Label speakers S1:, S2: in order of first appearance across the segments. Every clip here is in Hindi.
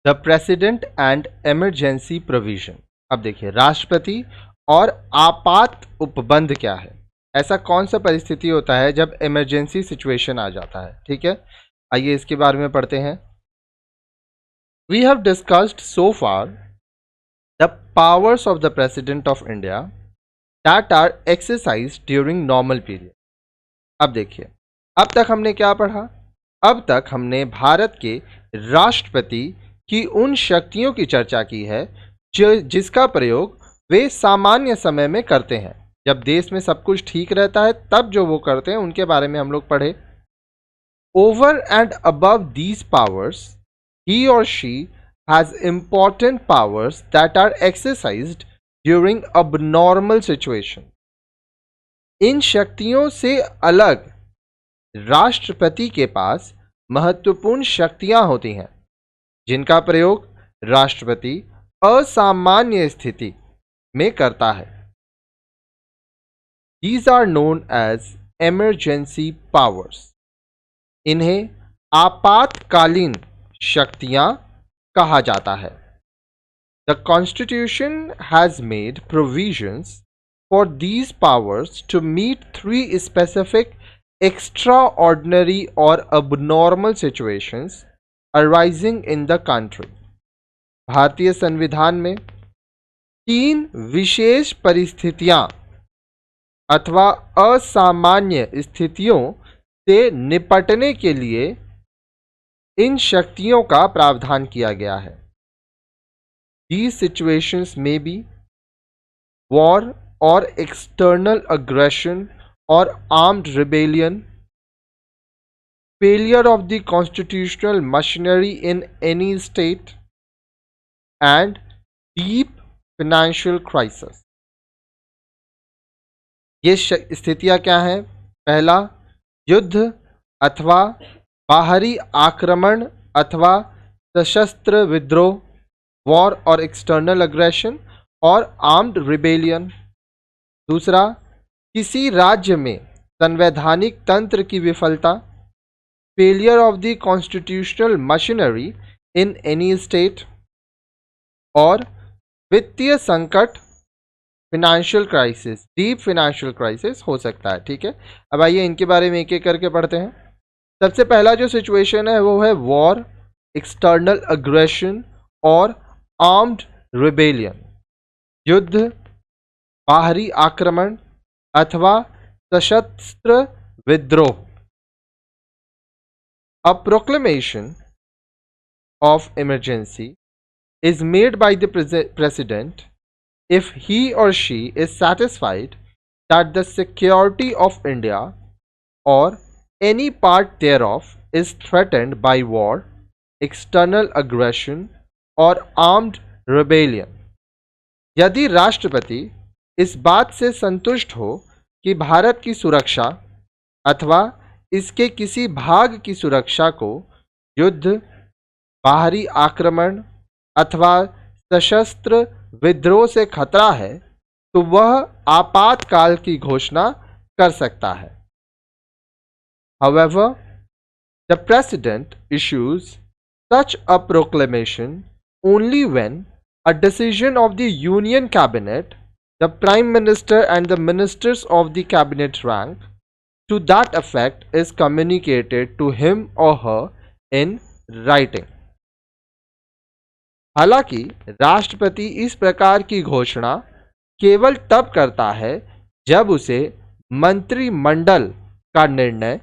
S1: The president and emergency provision. अब देखिए, राष्ट्रपति और आपात उपबंध क्या है। ऐसा कौन सा परिस्थिति होता है जब इमरजेंसी सिचुएशन आ जाता है। ठीक है, आइए इसके बारे में पढ़ते हैं। We have discussed so far the powers of the president of India that are exercised during normal period. अब देखिए, अब तक हमने क्या पढ़ा। अब तक हमने भारत के राष्ट्रपति की उन शक्तियों की चर्चा की है जिसका प्रयोग वे सामान्य समय में करते हैं। जब देश में सब कुछ ठीक रहता है तब जो वो करते हैं उनके बारे में हम लोग पढ़े। Over and above these powers he और she has important powers that are exercised during abnormal situation. इन शक्तियों से अलग राष्ट्रपति के पास महत्वपूर्ण शक्तियां होती हैं जिनका प्रयोग राष्ट्रपति असामान्य स्थिति में करता है। These are known as emergency powers. इन्हें आपातकालीन शक्तियां कहा जाता है। The Constitution has made provisions for these powers to meet three specific extraordinary or abnormal situations arising in the country. भारतीय संविधान में तीन विशेष परिस्थितियां अथवा असामान्य स्थितियों से निपटने के लिए इन शक्तियों का प्रावधान किया गया है। These situations may be war or external aggression or armed rebellion, failure of the constitutional machinery in any state, and deep financial crisis. ये स्थितियां क्या हैं? पहला, युद्ध अथवा बाहरी आक्रमण अथवा सशस्त्र विद्रोह, वॉर और एक्सटर्नल अग्रेशन और आर्म्ड रिबेलियन। दूसरा, किसी राज्य में संवैधानिक तंत्र की विफलता, failure of the constitutional machinery in any state, और वित्तीय संकट, financial crisis, deep financial crisis हो सकता है। ठीक है, अब आइए इनके बारे में एक एक करके पढ़ते हैं। सबसे पहला जो सिचुएशन है वो है वॉर, एक्सटर्नल अग्रेशन और आर्म्ड रिबेलियन। युद्ध, बाहरी आक्रमण अथवा सशस्त्र विद्रोह। A proclamation of emergency is made by the president if he or she is satisfied that the security of India or any part thereof is threatened by war, external aggression or armed rebellion. यदि राष्ट्रपति इस बात से संतुष्ट हो कि भारत की सुरक्षा अथवा इसके किसी भाग की सुरक्षा को युद्ध, बाहरी आक्रमण अथवा सशस्त्र विद्रोह से खतरा है तो वह आपातकाल की घोषणा कर सकता है। However, the president issues such a proclamation only when a decision of the Union Cabinet, the Prime Minister and the ministers of the cabinet rank, to that effect is communicated to him or her in writing. हालांकि राष्ट्रपति इस प्रकार की घोषणा केवल तब करता है जब उसे मंत्रिमंडल का निर्णय,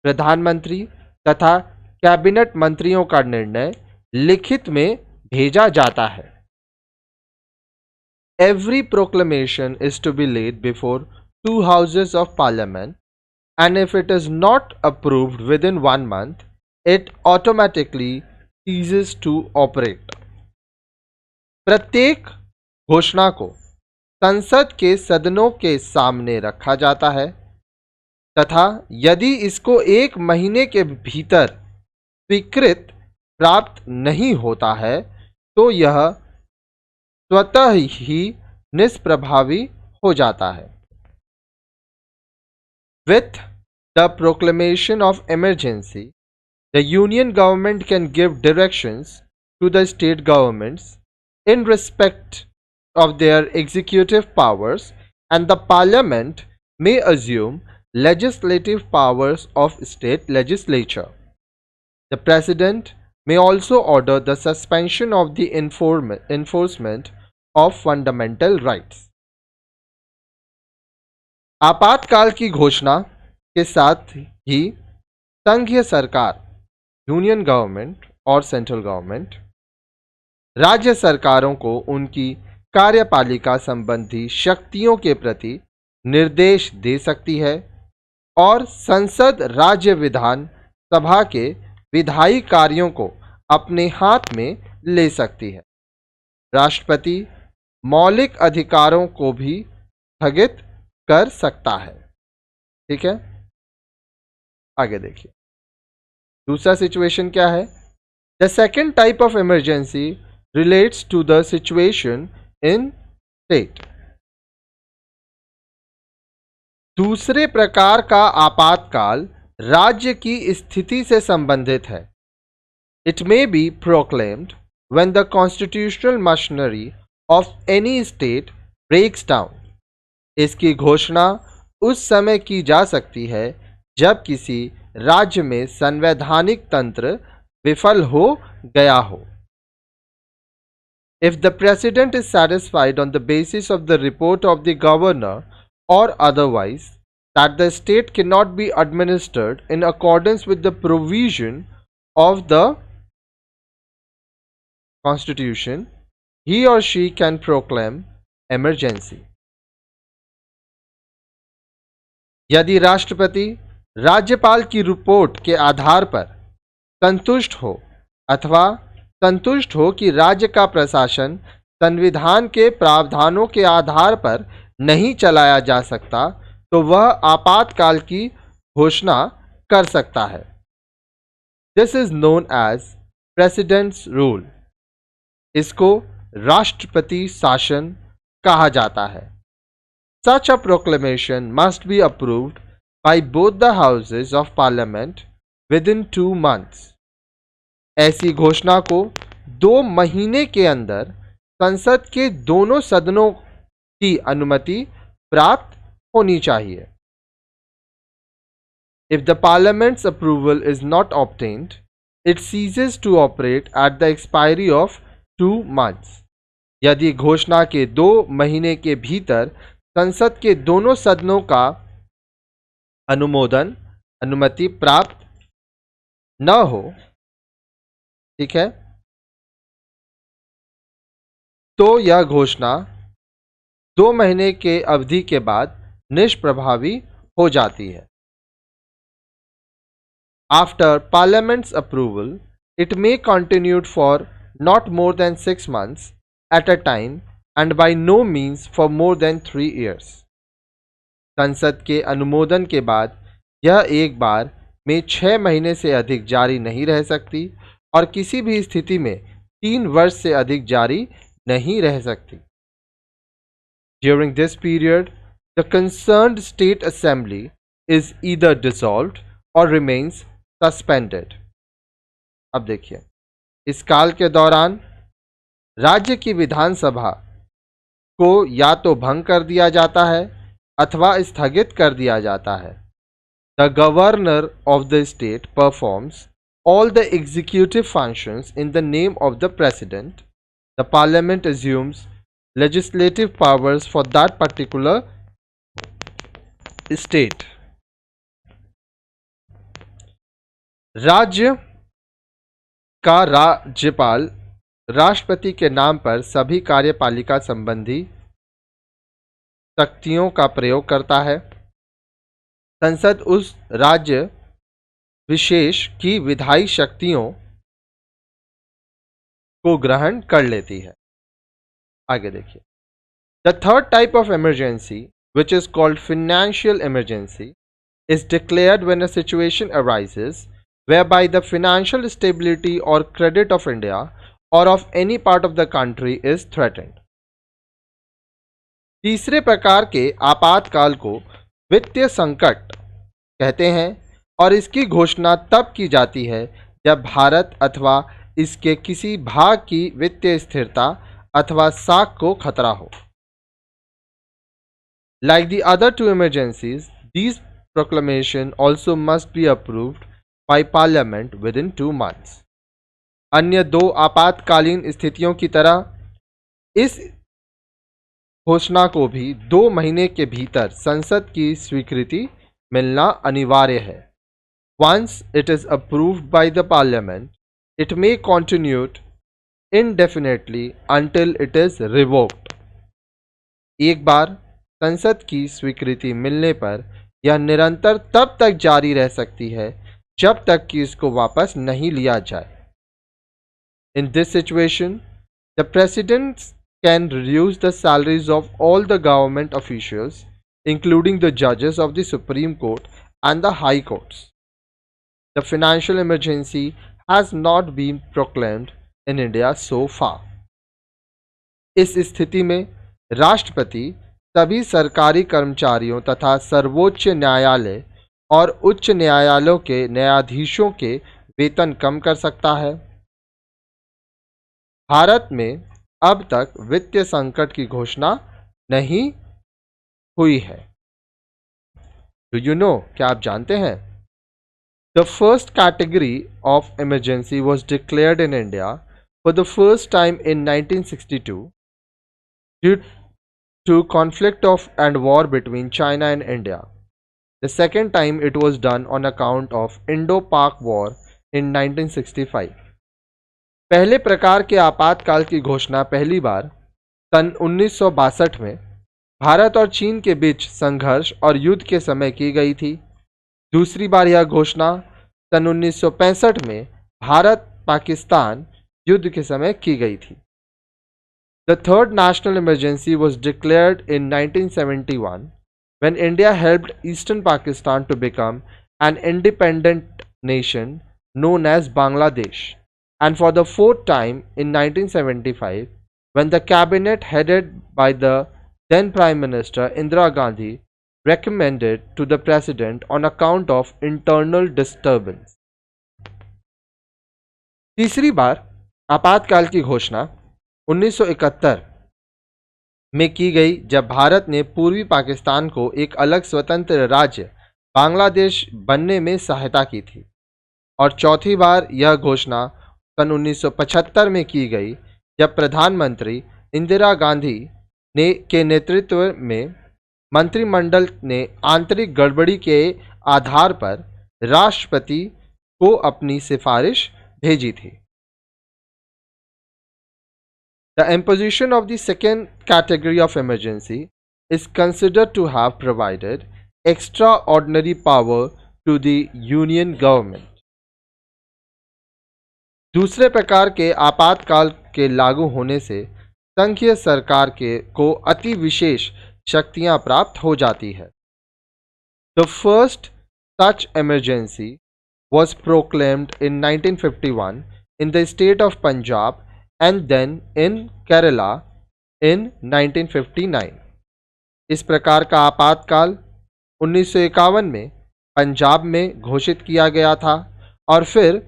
S1: प्रधानमंत्री तथा कैबिनेट मंत्रियों का निर्णय लिखित में भेजा जाता है। Every proclamation is to be laid before two houses of parliament and if it is not approved within 1 month, it automatically ceases to operate. प्रत्येक घोषणा को संसद के सदनों के सामने रखा जाता है तथा यदि इसको 1 महीने के भीतर स्वीकृत प्राप्त नहीं होता है तो यह स्वतः ही निष्प्रभावी हो जाता है। With the proclamation of emergency, the Union government can give directions to the state governments in respect of their executive powers, and the parliament may assume legislative powers of state legislature. The president may also order the suspension of the enforcement of fundamental rights. आपातकाल की घोषणा के साथ ही संघीय सरकार, यूनियन गवर्नमेंट और सेंट्रल गवर्नमेंट, राज्य सरकारों को उनकी कार्यपालिका संबंधी शक्तियों के प्रति निर्देश दे सकती है और संसद राज्य विधान सभा के विधायी कार्यों को अपने हाथ में ले सकती है। राष्ट्रपति मौलिक अधिकारों को भी स्थगित कर सकता है। ठीक है, आगे देखिए दूसरा सिचुएशन क्या है। The second type of emergency relates to the situation in state. दूसरे प्रकार का आपातकाल राज्य की स्थिति से संबंधित है। It may be proclaimed when the constitutional machinery of any state breaks down. इसकी घोषणा उस समय की जा सकती है जब किसी राज्य में संवैधानिक तंत्र विफल हो गया हो। If the president is satisfied on the basis of the report of the governor or otherwise that the state cannot be administered in accordance with the provision of the constitution, he or she can proclaim emergency. यदि राष्ट्रपति राज्यपाल की रिपोर्ट के आधार पर संतुष्ट हो अथवा संतुष्ट हो कि राज्य का प्रशासन संविधान के प्रावधानों के आधार पर नहीं चलाया जा सकता, तो वह आपातकाल की घोषणा कर सकता है। This is known as president's rule. इसको राष्ट्रपति शासन कहा जाता है। Such a proclamation must be approved by both the houses of parliament within 2 months. ऐसी घोषणा को 2 महीने के अंदर संसद के दोनों सदनों की अनुमति प्राप्त होनी चाहिए। If the parliament's approval is not obtained, it ceases to operate at the expiry of 2 months. यदि घोषणा के 2 महीने के भीतर संसद के दोनों सदनों का अनुमति प्राप्त न हो, ठीक है, तो यह घोषणा 2 महीने के अवधि के बाद निष्प्रभावी हो जाती है। After Parliament's approval, it may continue for not more than 6 months at a time and by no means for more than 3 years. संसद के अनुमोदन के बाद यह एक बार में 6 महीने से अधिक जारी नहीं रह सकती और किसी भी स्थिति में 3 वर्ष से अधिक जारी नहीं रह सकती। During this period, the concerned state assembly is either dissolved or remains suspended. अब देखिए, इस काल के दौरान राज्य की विधानसभा को या तो भंग कर दिया जाता है अथवा स्थगित कर दिया जाता है। The governor of the state performs all the executive functions in the name of the president. The parliament assumes legislative powers for that particular state. राज्य का राज्यपाल राष्ट्रपति के नाम पर सभी कार्यपालिका संबंधी शक्तियों का प्रयोग करता है। संसद उस राज्य विशेष की विधायी शक्तियों को ग्रहण कर लेती है। आगे देखिए, the third type of emergency which is called financial emergency is declared when a situation arises whereby the financial stability or credit of India or of any part of the country is threatened. तीसरे प्रकार के आपातकाल को वित्तीय संकट कहते हैं और इसकी घोषणा तब की जाती है जब भारत अथवा इसके किसी भाग की वित्तीय स्थिरता अथवा साख को खतरा हो। Like the other two emergencies, these proclamation also must be approved by Parliament within 2 months. अन्य दो आपातकालीन स्थितियों की तरह इस घोषणा को भी 2 महीने के भीतर संसद की स्वीकृति मिलना अनिवार्य है। Once it is approved by the Parliament, it may continue indefinitely until it is revoked. एक बार संसद की स्वीकृति मिलने पर यह निरंतर तब तक जारी रह सकती है जब तक कि इसको वापस नहीं लिया जाए। In this situation, the President can reduce the salaries of all the government officials, including the judges of the Supreme Court and the High Courts. The financial emergency has not been proclaimed in India so far. इस स्थिति में राष्ट्रपति सभी सरकारी कर्मचारियों तथा सर्वोच्च न्यायालय और उच्च न्यायालयों के न्यायाधीशों के वेतन कम कर सकता है। भारत में अब तक वित्तीय संकट की घोषणा नहीं हुई है। डू यू नो, क्या आप जानते हैं? The first category of emergency was declared in India for the first time in 1962 due to conflict of and war between China and India. The second time it was done on account of Indo-Pak War in 1965. पहले प्रकार के आपातकाल की घोषणा पहली बार सन 1962 में भारत और चीन के बीच संघर्ष और युद्ध के समय की गई थी। दूसरी बार यह घोषणा सन 1965 में भारत पाकिस्तान युद्ध के समय की गई थी। The third national emergency was declared in 1971 when India helped Eastern Pakistan to become an independent nation known as Bangladesh, and for the fourth time in 1975 when the cabinet headed by the then Prime Minister Indira Gandhi recommended to the President on account of internal disturbance. तीसरी बार आपातकाल की घोषणा 1971 में की गई जब भारत ने पूर्वी पाकिस्तान को एक अलग स्वतंत्र राज्य बांग्लादेश बनने में सहायता की थी, और चौथी बार यह घोषणा सन 1975 में की गई जब प्रधानमंत्री इंदिरा गांधी के नेतृत्व में मंत्रिमंडल ने आंतरिक गड़बड़ी के आधार पर राष्ट्रपति को अपनी सिफारिश भेजी थी। The imposition of the second category of emergency is considered to have provided extraordinary power to the Union government. दूसरे प्रकार के आपातकाल के लागू होने से संघीय सरकार को अति विशेष शक्तियां प्राप्त हो जाती है। The first such emergency was proclaimed in 1951 in the state of Punjab and then in Kerala in 1959. इस प्रकार का आपातकाल 1951 में पंजाब में घोषित किया गया था और फिर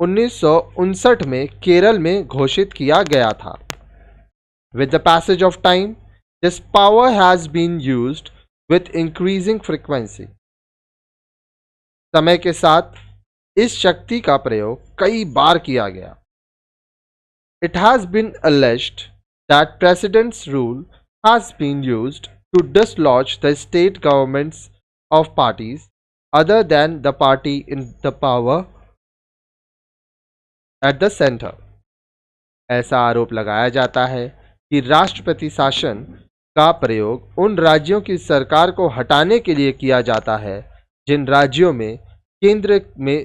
S1: 1959 में केरल में घोषित किया गया था। With the passage of time, this power has been used with increasing frequency. समय के साथ इस शक्ति का प्रयोग कई बार किया गया। It has been alleged that President's rule has been used to dislodge the state governments of parties other than the party in the power at the center. ऐसा आरोप लगाया जाता है कि राष्ट्रपति शासन का प्रयोग उन राज्यों की सरकार को हटाने के लिए किया जाता है जिन राज्यों में केंद्र में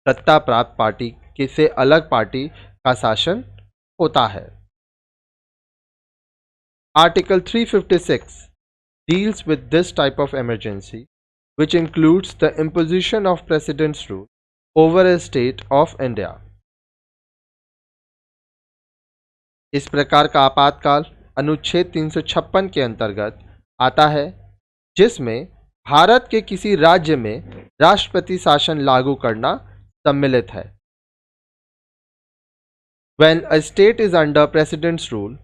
S1: सत्ता प्राप्त पार्टी से अलग पार्टी का शासन होता है। Article 356 deals with this type of emergency, which includes the imposition of President's rule over a state of India. इस प्रकार का आपातकाल अनुच्छेद 356 के अंतर्गत आता है, जिसमें भारत के किसी राज्य में राष्ट्रपति शासन लागू करना सम्मिलित है। When a state is under president's rule,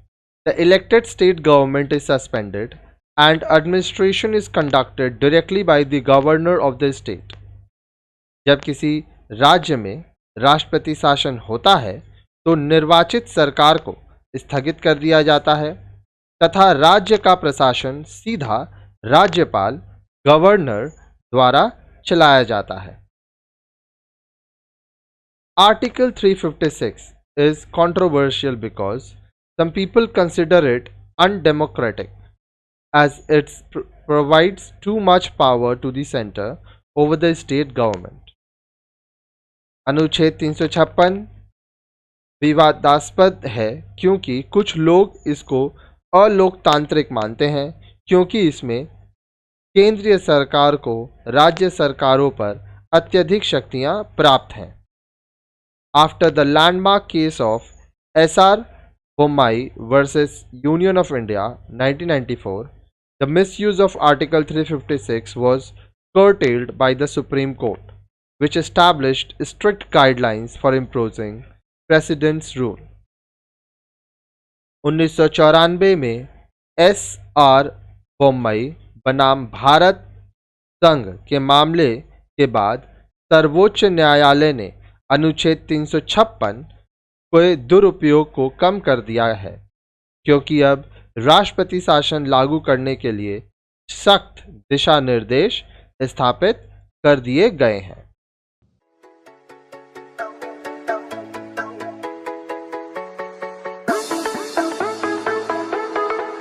S1: the elected state government is suspended and administration is conducted directly by the governor of the state. जब किसी राज्य में राष्ट्रपति शासन होता है तो निर्वाचित सरकार को स्थगित कर दिया जाता है तथा राज्य का प्रशासन सीधा राज्यपाल गवर्नर द्वारा चलाया जाता है. Article 356 is controversial because some people consider it undemocratic as it provides too much power to the center over the state government. अनुच्छेद 356 विवादास्पद है क्योंकि कुछ लोग इसको अलोकतांत्रिक मानते हैं क्योंकि इसमें केंद्रीय सरकार को राज्य सरकारों पर अत्यधिक शक्तियां प्राप्त हैं. After the landmark case of SR Bommai versus Union of India 1994, the misuse of Article 356 was curtailed by the Supreme Court, which established strict guidelines for imposing president's rule. 1994 में SR Bommai बनाम भारत संघ के मामले के बाद सर्वोच्च न्यायालय ने अनुच्छेद 356 के दुरुपयोग को कम कर दिया है क्योंकि अब राष्ट्रपति शासन लागू करने के लिए सख्त दिशा निर्देश स्थापित कर दिए गए हैं.